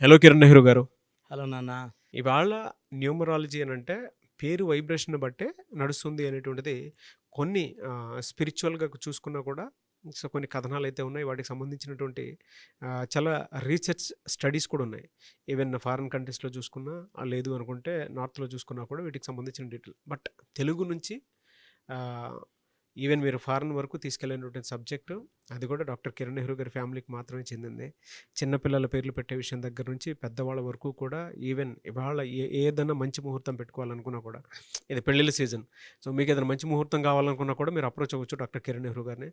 Hello Kiran Nehru గారు. Hello నాన్న. ఇవాళ న్యూమరాలజీ అనంటే పేరు వైబ్రేషన్ బట్టే నడుస్తుంది అనేటువంటిది కొన్ని స్పిరిచువల్‌గా చూసుకున్నా కూడా కొన్ని కథనాలైతే ఉన్నాయి. వాటికి సంబంధించినటువంటి చాలా రీసెర్చ్ స్టడీస్ కూడా ఉన్నాయి. ఈవెన్ ఫారిన్ కంట్రీస్‌లో చూసుకున్నా లేదు అనుకుంటే నార్త్‌లో చూసుకున్నా కూడా వీటికి సంబంధించిన డీటెయిల్. బట్ తెలుగు నుంచి ఆహ్, ఈవెన్ మీరు ఫారెన్ వరకు తీసుకెళ్ళినటువంటి సబ్జెక్టు అది కూడా డాక్టర్ కిరణ్ నెహ్రూ గారి ఫ్యామిలీకి మాత్రమే చెందింది. చిన్నపిల్లల పేర్లు పెట్టే విషయం దగ్గర నుంచి పెద్దవాళ్ళ వరకు కూడా ఈవెన్ ఇవాళ ఏదన్నా మంచి ముహూర్తం పెట్టుకోవాలనుకున్నా కూడా ఇది పెళ్ళిళ్ళ సీజన్. సో మీకు ఏదైనా మంచి ముహూర్తం కావాలనుకున్నా కూడా మీరు అప్రోచ్ అవ్వచ్చు డాక్టర్ కిరణ్ నెహ్రూ గారిని.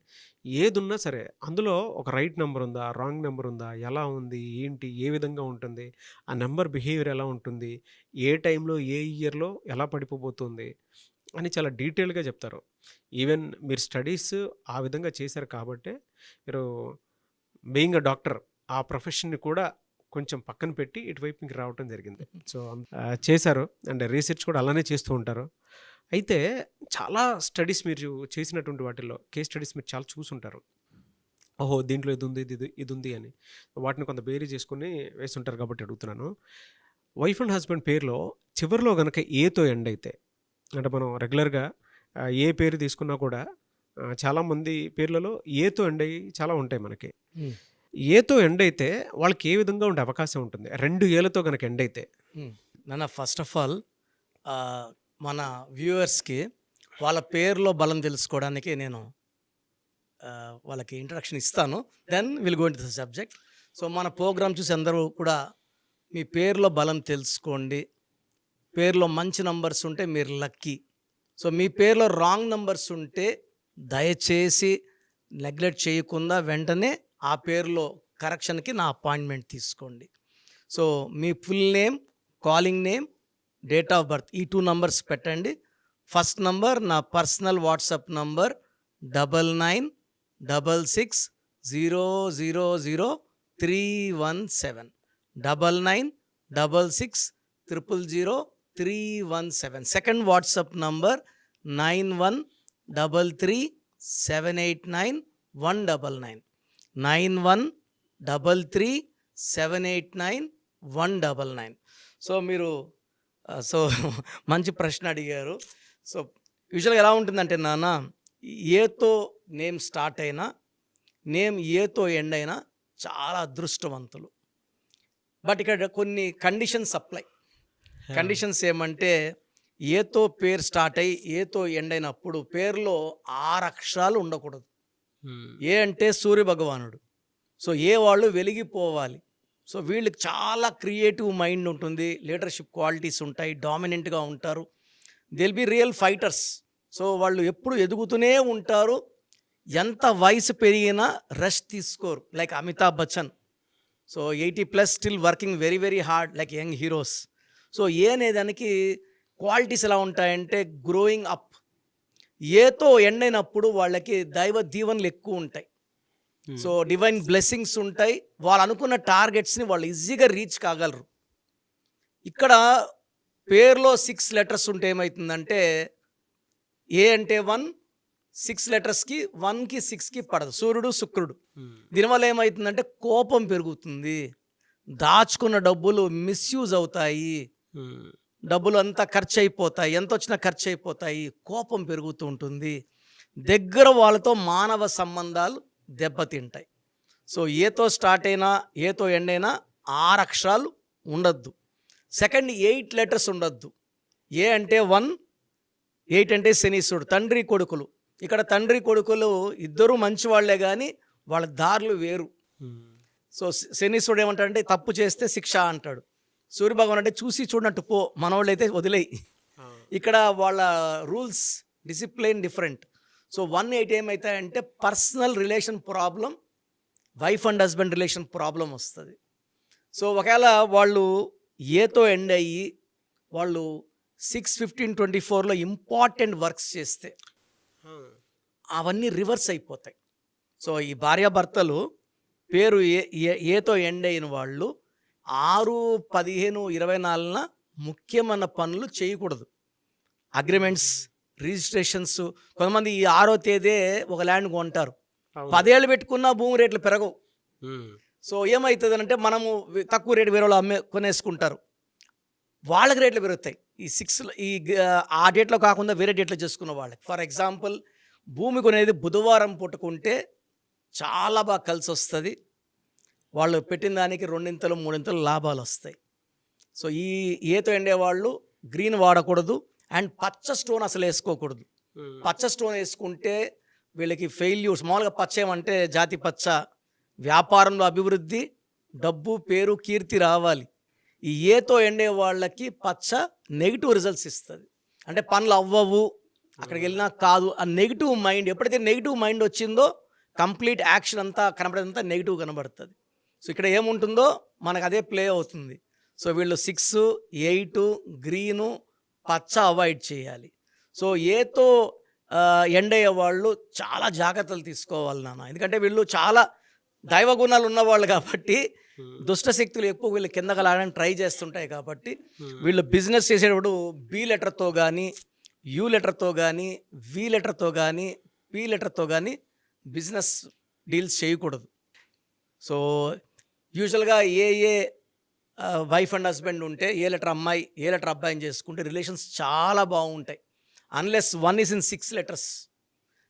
ఏదున్నా సరే అందులో ఒక రైట్ నెంబర్ ఉందా? రాంగ్ నెంబర్ ఉందా? ఎలా ఉంది? ఏంటి? ఏ విధంగా ఉంటుంది? ఆ నెంబర్ బిహేవియర్ ఎలా ఉంటుంది? ఏ టైంలో ఏ ఇయర్‌లో ఎలా పడిపోబోతుంది? అని చాలా డీటెయిల్‌గా చెప్తారు. ఈవెన్ మీరు స్టడీస్ ఆ విధంగా చేశారు కాబట్టే మీరు బీయింగ్ ఎ డాక్టర్ ఆ ప్రొఫెషన్‌ని కూడా కొంచెం పక్కన పెట్టి ఇటువైపుకి రావటం జరిగింది. సో, చేశారు. అండ్ రీసెర్చ్ కూడా అలానే చేస్తూ ఉంటారు. అయితే చాలా స్టడీస్ మీరు చేసినటువంటి వాటిల్లో కేస్ స్టడీస్ మీరు చాలా చూసుంటారు. ఓహో! దీంట్లో ఇదుంది, ఇదుంది అని. వాటిని కొంత బేరీ చేసుకొని వేసుంటారు కాబట్టి అడుగుతున్నాను. వైఫ్ అండ్ హస్బెండ్ పేరులో చివరిలో గనక ఏతో ఎండ్ అయితే అంటే మనం రెగ్యులర్‌గా ఏ పేరు తీసుకున్నా కూడా చాలామంది పేర్లలో ఏతో ఎండ్ అయ్యి చాలా ఉంటాయి మనకి. హ్మ్. ఏతో ఎండ్ అయితే వాళ్ళకి ఏ విధంగా ఉండే అవకాశం ఉంటుంది? 2 ఏలతో గనక ఎండ్ అయితే? నాన్న, ఫస్ట్ ఆఫ్ ఆల్ మన వ్యూవర్స్‌కి వాళ్ళ పేరులో బలం తెలుసుకోవడానికి నేను వాళ్ళకి ఇంట్రడక్షన్ ఇస్తాను. Then will go into the subject. So, మన ప్రోగ్రామ్ చూసి అందరూ కూడా మీ పేరులో బలం తెలుసుకోండి. పేరులో మంచి నంబర్స్ ఉంటే మీరు లక్కీ. సో, మీ పేరులో రాంగ్ నంబర్స్ ఉంటే దయచేసి నెగ్లెక్ట్ చేయకుండా వెంటనే ఆ పేరులో కరెక్షన్‌కి నా అపాయింట్మెంట్ తీసుకోండి. So, me full name, calling name, date of birth ఈ 2 నంబర్స్ పెట్టండి. ఫస్ట్ నంబర్ నా personal WhatsApp number 9966000317 9966000317. Second WhatsApp number 9133789199 9133789199. So, మీరు సో మంచి ప్రశ్న అడిగారు. సో, యూజువల్‌గా ఎలా ఉంటుందంటే నాన్న, ఏతో నేమ్ స్టార్ట్ అయినా, నేమ్ ఏతో ఎండ్ అయినా చాలా అదృష్టవంతులు. బట్ ఇక్కడ కొన్ని కండిషన్స్ అప్లై. కండిషన్స్ ఏమంటే, ఏతో పేరు స్టార్ట్ అయ్యి ఏతో ఎండ్ అయినప్పుడు పేరులో 6 అక్షరాలు ఉండకూడదు. ఏ అంటే సూర్య భగవానుడు. సో, ఏ వాళ్ళు వెలిగిపోవాలి. సో, వీళ్ళకి చాలా క్రియేటివ్ మైండ్ ఉంటుంది, లీడర్షిప్ క్వాలిటీస్ ఉంటాయి, డామినెంట్గా ఉంటారు. They will be real fighters. So, వాళ్ళు ఎప్పుడు ఎదుగుతూనే ఉంటారు. ఎంత వయసు పెరిగినా రెస్ట్ తీసుకోరు. Like Amitabh Bachchan. So, 80+ still working very very hard like young heroes. So, A అనేదానికి క్వాలిటీస్ ఎలా ఉంటాయంటే గ్రోయింగ్ అప్. ఏతో ఎండ్ అయినప్పుడు వాళ్ళకి దైవ దీవెనలు ఎక్కువ ఉంటాయి. సో, డివైన్ బ్లెస్సింగ్స్ ఉంటాయి. వాళ్ళు అనుకున్న టార్గెట్స్ని వాళ్ళు ఈజీగా రీచ్ కాగలరు. ఇక్కడ పేరులో 6 లెటర్స్ ఉంటే ఏమవుతుందంటే, ఏ అంటే 1, 6 లెటర్స్కి 1కి 6కి పడదు. సూర్యుడు శుక్రుడు. దీనివల్ల ఏమవుతుందంటే కోపం పెరుగుతుంది, దాచుకున్న డబ్బులు మిస్యూజ్ అవుతాయి, డబ్బులు అంతా ఖర్చు అయిపోతాయి, ఎంత వచ్చినా ఖర్చు అయిపోతాయి, కోపం పెరుగుతూ ఉంటుంది, దగ్గర వాళ్ళతో మానవ సంబంధాలు దెబ్బతింటాయి. సో, ఏతో స్టార్ట్ అయినా ఏతో ఎండ్ అయినా 6 అక్షరాలు ఉండద్దు. సెకండ్ 8 లెటర్స్ ఉండద్దు. ఏ అంటే 1, 8 అంటే శనీశ్వరుడు, తండ్రి కొడుకులు. ఇక్కడ తండ్రి కొడుకులు ఇద్దరూ మంచివాళ్లే కానీ వాళ్ళ దారులు వేరు. సో, శనీశ్వరుడు ఏమంటాడంటే తప్పు చేస్తే శిక్ష అంటాడు. సూర్యభగవాన్ అంటే చూసి చూడనట్టు పో, మనవాళ్ళు అయితే వదిలేయి. ఇక్కడ వాళ్ళ రూల్స్ డిసిప్లిన్ డిఫరెంట్. సో, 1, 8 ఏమవుతాయంటే personal relation problem, wife and husband relation problem వస్తుంది. సో, ఒకవేళ వాళ్ళు ఏతో ఎండ్ అయ్యి వాళ్ళు 6/15/24లో ఇంపార్టెంట్ వర్క్స్ చేస్తే అవన్నీ రివర్స్ అయిపోతాయి. సో, ఈ భార్యాభర్తలు పేరు ఏతో ఎండ్ అయిన వాళ్ళు 6/15/24న ముఖ్యమైన పనులు చేయకూడదు. Agreements, registrations. కొంతమంది ఈ 6వ తేదీ ఒక ల్యాండ్ కొంటారు, 10 ఏళ్ళు పెట్టుకున్న భూమి రేట్లు పెరగవు. సో ఏమవుతుందంటే మనము తక్కువ రేటు వేరే వాళ్ళు కొనేసుకుంటారు, వాళ్ళకి రేట్లు పెరుగుతాయి. ఈ 6 ఆ డేట్లో కాకుండా వేరే డేట్లో చేసుకున్న వాళ్ళకి. ఫర్ ఎగ్జాంపుల్ భూమి కొనేది బుధవారం పుట్టుకుంటే చాలా బాగా కలిసి వస్తుంది, వాళ్ళు పెట్టిన దానికి 2 3 లాభాలు వస్తాయి. సో ఈ ఏతో ఎండేవాళ్ళు గ్రీన్ వాడకూడదు అండ్ పచ్చ స్టోన్ అసలు వేసుకోకూడదు. పచ్చ స్టోన్ వేసుకుంటే వీళ్ళకి ఫెయిల్యూర్స్. మామూలుగా పచ్చ ఏమంటే జాతి పచ్చ, వ్యాపారంలో అభివృద్ధి, డబ్బు, పేరు, కీర్తి రావాలి. ఈ ఏతో ఎండే వాళ్ళకి పచ్చ నెగిటివ్ రిజల్ట్స్ ఇస్తుంది. అంటే పనులు అవ్వవు, అక్కడికి వెళ్ళినా కాదు, ఆ నెగిటివ్ మైండ్. ఎప్పుడైతే నెగిటివ్ మైండ్ వచ్చిందో కంప్లీట్ యాక్షన్ అంతా కనబడేదంతా నెగిటివ్ కనబడుతుంది. సో ఇక్కడ ఏముంటుందో మనకు అదే ప్లే అవుతుంది. సో వీళ్ళు 6, 8 గ్రీను, పచ్చ అవాయిడ్ చేయాలి. సో ఏతో ఎండయ్యే వాళ్ళు చాలా జాగ్రత్తలు తీసుకోవాలి నాన్న. ఎందుకంటే వీళ్ళు చాలా దైవ గుణాలు ఉన్నవాళ్ళు కాబట్టి, దుష్ట శక్తులు ఎక్కువ వీళ్ళు కిందకి లాగడానికి ట్రై చేస్తుంటాయి కాబట్టి, వీళ్ళు బిజినెస్ చేసేటప్పుడు బి లెటర్తో కానీ, యూ లెటర్తో కానీ, వి లెటర్తో కానీ, పి లెటర్తో కానీ బిజినెస్ డీల్స్ చేయకూడదు. సో యూజువల్గా ఏ వైఫ్ అండ్ హస్బెండ్ ఉంటే ఏ లెటర్ అమ్మాయి ఏ లెటర్ అబ్బాయిని చేసుకుంటే రిలేషన్స్ చాలా బాగుంటాయి. Unless 1 is in 6 letters.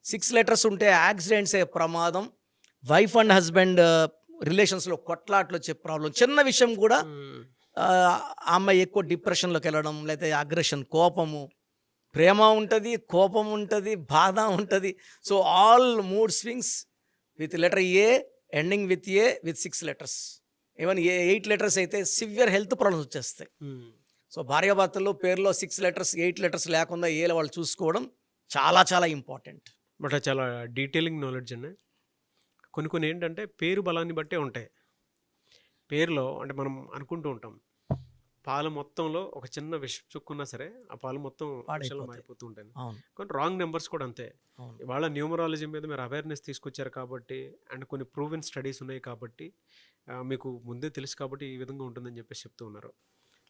6 letters ఉంటే యాక్సిడెంట్స్ అయ్యే ప్రమాదం, వైఫ్ అండ్ హస్బెండ్ రిలేషన్స్లో కొట్లాట్లు వచ్చే ప్రాబ్లం. చిన్న విషయం కూడా ఆ అమ్మాయి ఎక్కువ డిప్రెషన్లోకి వెళ్ళడం, లేకపోతే అగ్రెషన్, కోపము, ప్రేమ ఉంటుంది, కోపం ఉంటుంది, బాధ ఉంటుంది. So all mood swings with letter A ending with a with 6 letters. Even 8 letters అయితే సివియర్ హెల్త్ ప్రాబ్లమ్స్ వచ్చేస్తాయి. సో భార్యాభర్తలు పేరులో 6 letters 8 letters లేకుండా ఏలో వాళ్ళు చూసుకోవడం చాలా చాలా ఇంపార్టెంట్. బట్ అది చాలా డీటెయిలింగ్ నాలెడ్జ్ అండి. కొన్ని ఏంటంటే పేరు బలాన్ని బట్టే ఉంటాయి. పేరులో అంటే మనం అనుకుంటూ ఉంటాం, పాలు మొత్తంలో ఒక చిన్న విష చుక్కున్నా సరే ఆ పాలు మొత్తం విషయంలో మారిపోతూ ఉంటాయి. కొన్ని రాంగ్ నెంబర్స్ కూడా అంతే. ఇవాళ న్యూమరాలజీ మీద మీరు అవేర్నెస్ తీసుకొచ్చారు కాబట్టి, అండ్ కొన్ని ప్రూవెన్ స్టడీస్ ఉన్నాయి కాబట్టి, మీకు ముందే తెలుసు కాబట్టి ఈ విధంగా ఉంటుందని చెప్పేసి చెప్తూ ఉన్నారు.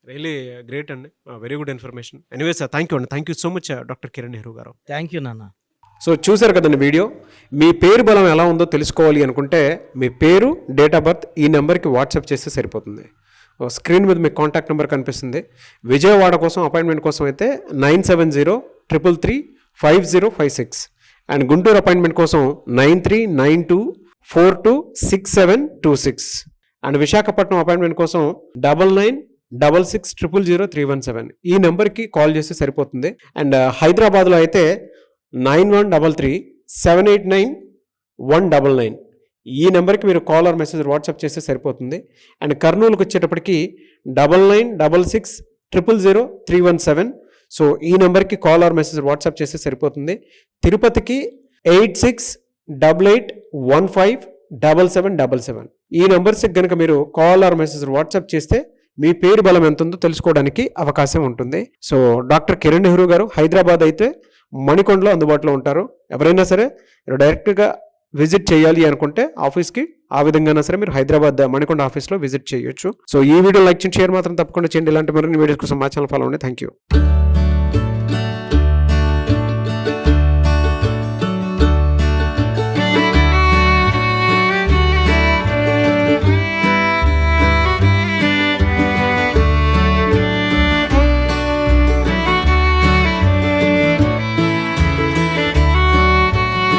రియలీ గ్రేట్ అండి, very good information. Anyway sir, thank you అండి. Thank you so much doctor Kiran Nehru గారు. థ్యాంక్ యూ నాన్న. సో చూసారు కదండి వీడియో. మీ పేరు బలం ఎలా ఉందో తెలుసుకోవాలి అనుకుంటే మీ పేరు, డేట్ ఆఫ్ బర్త్ ఈ నెంబర్కి వాట్సాప్ చేస్తే సరిపోతుంది. స్క్రీన్ మీద మీకు కాంటాక్ట్ నెంబర్ కనిపిస్తుంది. విజయవాడ కోసం అపాయింట్మెంట్ కోసం అయితే 9703335056 అండ్ గుంటూరు అపాయింట్మెంట్ కోసం 9392426726 అండ్ విశాఖపట్నం అపాయింట్మెంట్ కోసం 9966000317 ఈ నెంబర్కి కాల్ చేస్తే సరిపోతుంది. అండ్ హైదరాబాద్లో అయితే 9133789199 ఈ నెంబర్కి మీరు కాల్ ఆర్ మెసేజ్ వాట్సాప్ చేస్తే సరిపోతుంది. అండ్ కర్నూలుకి వచ్చేటప్పటికి 9966000317 సో ఈ నెంబర్కి కాల్ ఆర్ మెసేజ్ వాట్సాప్ చేస్తే సరిపోతుంది. తిరుపతికి 8688157777 ఈ నెంబర్స్కి కనుక మీరు కాల్ ఆర్ మెసేజ్ వాట్సాప్ చేస్తే మీ పేరు బలం ఎంత ఉందో తెలుసుకోవడానికి అవకాశం ఉంటుంది. సో డాక్టర్ కిరణ్ నెహ్రూ గారు హైదరాబాద్ అయితే మణికొండలో అందుబాటులో ఉంటారు. ఎవరైనా సరే డైరెక్ట్గా విజిట్ చేయాలి అనుకుంటే ఆఫీస్కి ఆ విధంగా సరే మీరు హైదరాబాద్ మణికొండ ఆఫీస్లో విజిట్ చేయొచ్చు. సో ఈ వీడియో లైక్ చేయండి, షేర్ మాత్రం తప్పకుండా చేయండి. ఇలాంటి మరిన్ని వీడియోస్ కోసం మా ఛానల్ ఫాలో అవ్వండి. Thank you.